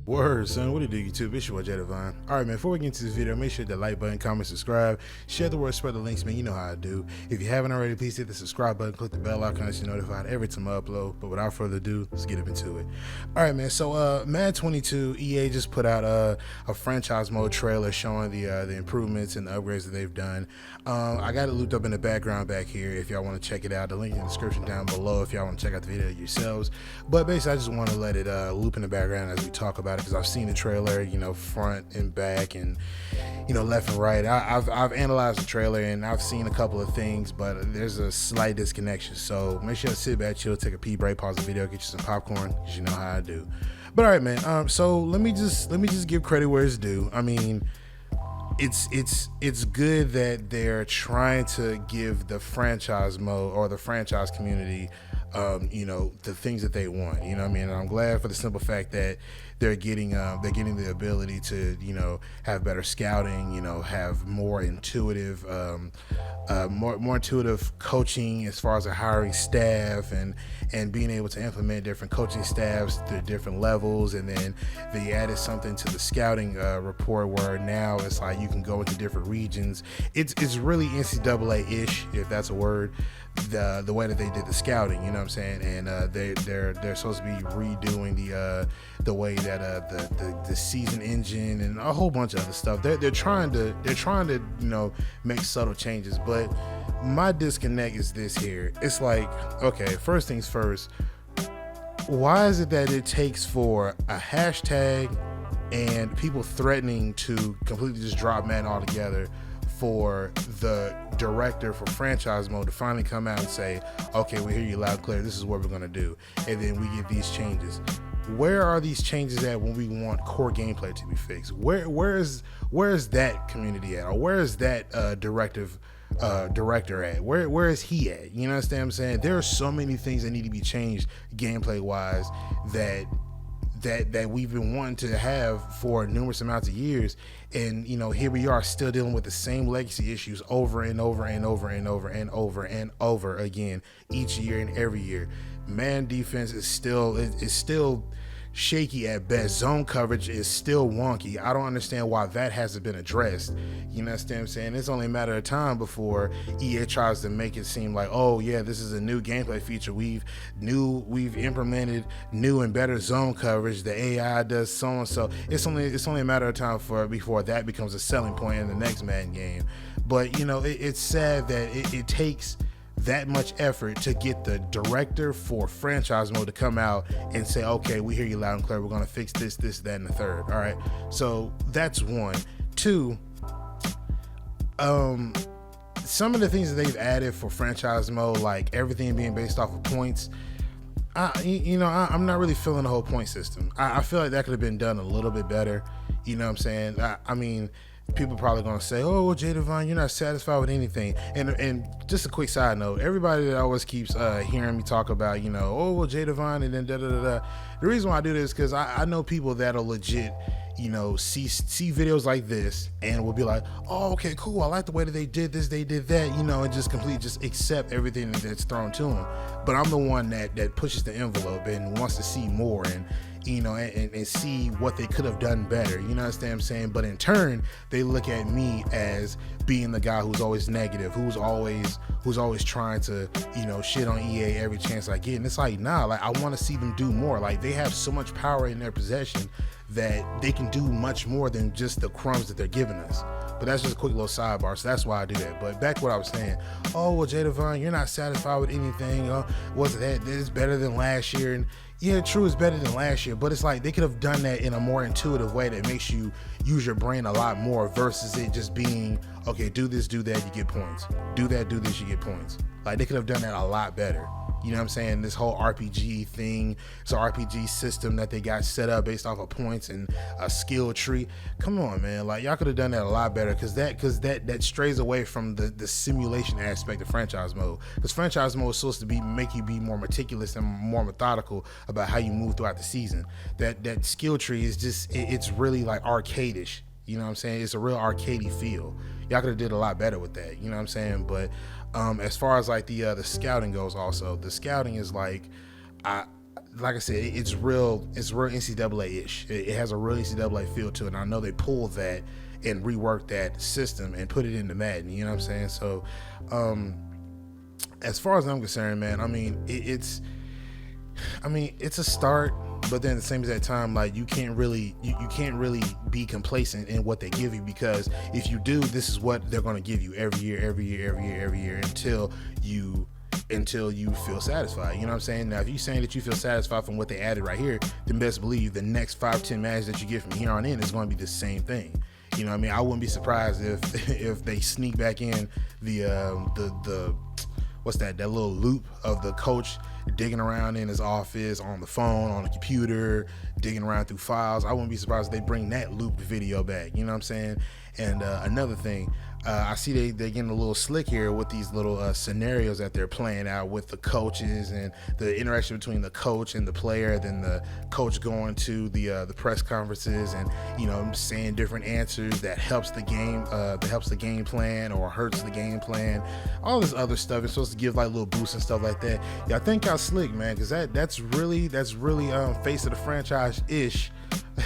Word, son. What do you do, YouTube? It's your boy, Jay Divine. All right, man. Before we get into this video, make sure to like button, comment, subscribe, share the word, spread the links, man. You know how I do. If you haven't already, please hit the subscribe button, click the bell icon so you're notified every time I upload. But without further ado, let's get up into it. All right, man. So, Madden 22, EA just put out a franchise mode trailer showing the improvements and the upgrades that they've done. I got it looped up in the background back here. If y'all want to check it out, the link in the description down below. If y'all want to check out the video yourselves. But basically, I just want to let it loop in the background as we talk about it, because I've seen the trailer, you know, front and back and, you know, left and right. I've analyzed the trailer and I've seen a couple of things, but there's a slight disconnection. So make sure to sit back, chill, take a pee break, pause the video, get you some popcorn, because you know how I do. But all right, man. So let me just give credit where it's due. I mean, it's good that they're trying to give the franchise mode or the franchise community, you know, the things that they want. You know what I mean? And I'm glad for the simple fact that they're getting the ability to, you know, have better scouting, you know, have more intuitive coaching as far as hiring staff and being able to implement different coaching staffs to different levels. And then they added something to the scouting report where now it's like you can go into different regions. It's really NCAA-ish, if that's a word, the way that they did the scouting, you know what I'm saying? And they're supposed to be redoing the way that the season engine and a whole bunch of other stuff. They're trying to you know, make subtle changes. But my disconnect is this here. It's like, okay, first things first, why is it that it takes for a hashtag and people threatening to completely just drop Madden altogether for the director for franchise mode to finally come out and say, okay, we hear you loud and clear, this is what we're going to do, and then we get these changes? Where are these changes at when we want core gameplay to be fixed? Where is that community at, or where is that director at? Where is he at? You know what I'm saying? There are so many things that need to be changed gameplay wise that we've been wanting to have for numerous amounts of years, and you know, here we are still dealing with the same legacy issues over and over and over and over and over and over again each year and every year. Man defense is still shaky at best. Zone coverage is still wonky. I don't understand why that hasn't been addressed. You know what I'm saying? It's only a matter of time before EA tries to make it seem like, oh yeah, this is a new gameplay feature. We've implemented new and better zone coverage. The AI does so and so. It's only a matter of time before that becomes a selling point in the next Madden game. But you know, it's sad that it takes that much effort to get the director for franchise mode to come out and say, okay, we hear you loud and clear, we're going to fix this, that, and the third. All right, so that's one. Two, some of the things that they've added for franchise mode, like everything being based off of points, I'm not really feeling the whole point system. I feel like that could have been done a little bit better. You know what I'm saying? I mean, people probably gonna say, oh, well, Jay Divine, you're not satisfied with anything. And just a quick side note, everybody that always keeps hearing me talk about, you know, oh, well, Jay Divine and then da-da-da-da. The reason why I do this is because I know people that are legit, you know, see videos like this and will be like, oh, okay, cool, I like the way that they did this, they did that, you know, and just completely just accept everything that's thrown to them. But I'm the one that pushes the envelope and wants to see more and, you know, and see what they could have done better. You know what I'm saying? But in turn, they look at me as being the guy who's always negative, who's always trying to, you know, shit on EA every chance I get. And it's like, nah, like I want to see them do more. Like they have so much power in their possession that they can do much more than just the crumbs that they're giving us. But that's just a quick little sidebar, so that's why I do that. But back to what I was saying. Oh, well, Jay Divine, you're not satisfied with anything. Was that this better than last year? And yeah, true, it's better than last year, but it's like they could have done that in a more intuitive way that makes you use your brain a lot more versus it just being, okay, do this, do that, you get points. Do that, do this, you get points. Like they could have done that a lot better. You know what I'm saying? This whole RPG thing, it's an RPG system that they got set up based off of points and a skill tree. Come on, man. Like y'all could have done that a lot better, because that strays away from the simulation aspect of franchise mode. Because franchise mode is supposed to make you be more meticulous and more methodical about how you move throughout the season. That skill tree is just it's really like arcade-ish. You know what I'm saying? It's a real arcadey feel. Y'all could have did a lot better with that. You know what I'm saying? But as far as like the scouting goes, also the scouting is like, like I said, it's real NCAA-ish. It has a real NCAA feel to it, and I know they pulled that and reworked that system and put it into Madden, you know what I'm saying? So as far as I'm concerned, man, I mean, it's a start, but then at the same exact time, like, you can't really be complacent in what they give you, because if you do, this is what they're going to give you every year until you feel satisfied. You know what I'm saying? Now, if you're saying that you feel satisfied from what they added right here, then best believe the next 5-10 matches that you get from here on in is going to be the same thing. You know what I mean? I wouldn't be surprised if they sneak back in the what's that little loop of the coach digging around in his office, on the phone, on the computer, digging around through files. I wouldn't be surprised if they bring that looped video back. You know what I'm saying? And another thing, I see they're getting a little slick here with these little scenarios that they're playing out with the coaches, and the interaction between the coach and the player, then the coach going to the press conferences and, you know, saying different answers that helps the game plan or hurts the game plan, all this other stuff. It's supposed to give like little boosts and stuff like that. Yeah, I think y'all slick, man, because that's really face of the franchise ish.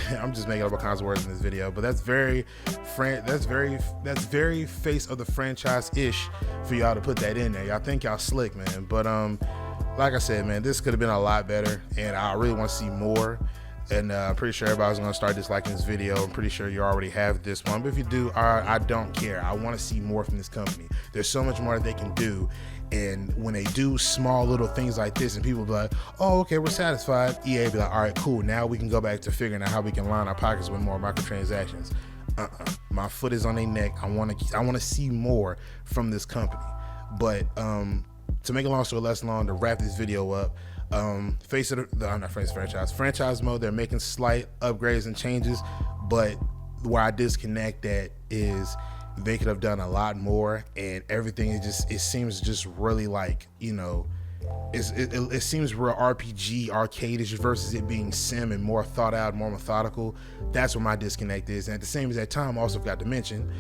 I'm just making up all kinds of words in this video, but that's very face of the franchise ish for y'all to put that in there. Y'all think y'all slick, man. But like I said, man, this could have been a lot better, and I really want to see more. And I'm pretty sure everybody's going to start disliking this video. I'm pretty sure you already have this one, but if you do, I don't care. I want to see more from this company. There's so much more that they can do. And when they do small little things like this and people be like, oh, okay, we're satisfied, EA be like, all right, cool, now we can go back to figuring out how we can line our pockets with more microtransactions. My foot is on their neck. I want to see more from this company. But to make a long story less long, to wrap this video up, franchise mode, they're making slight upgrades and changes, but where I disconnect that is they could have done a lot more, and everything it seems just really like, you know, it seems real RPG arcade-ish versus it being sim and more thought out, more methodical. That's where my disconnect is. And at the same exact time, I also forgot to mention,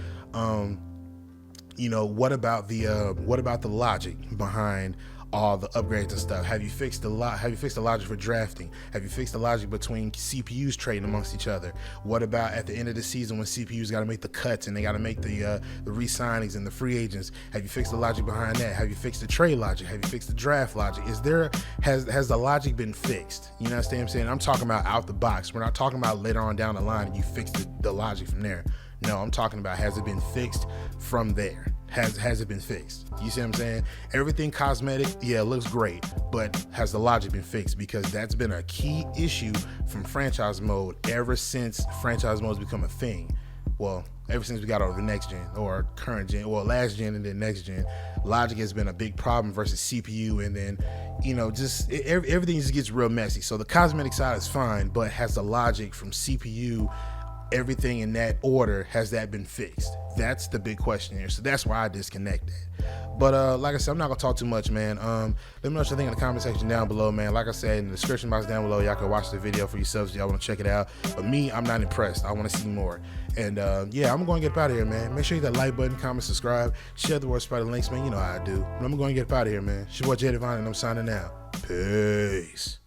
you know, what about the logic behind all the upgrades and stuff? Have you fixed the logic for drafting? Have you fixed the logic between CPUs trading amongst each other? What about at the end of the season when CPUs got to make the cuts and they got to make the re-signings and the free agents? Have you fixed the logic behind that? Have you fixed the trade logic? Have you fixed the draft logic? Has the logic been fixed? You know what I'm saying? I'm talking about out the box. We're not talking about later on down the line and you fix the logic from there. No, I'm talking about, has it been fixed from there? Has it been fixed? You see what I'm saying? Everything cosmetic, yeah, it looks great, but has the logic been fixed? Because that's been a key issue from franchise mode ever since franchise mode's become a thing. Well, ever since we got over the next gen or current gen, well, last gen and then next gen, logic has been a big problem versus CPU, and then, you know, just everything just gets real messy. So the cosmetic side is fine, but has the logic from CPU, everything in that order, has that been fixed? That's the big question here. So that's why I disconnected. But like I said, I'm not gonna talk too much, man. Let me know what you think in the comment section down below, man. Like I said, in the description box down below, y'all can watch the video for yourselves if y'all want to check it out. But me, I'm not impressed. I want to see more. And yeah, I'm going to get up out of here, man. Make sure you hit that like button, comment, subscribe, share the word, spread the links, man. You know how I do. But I'm going to get up out of here, man. It's your boy Jay Devine, and I'm signing out. Peace.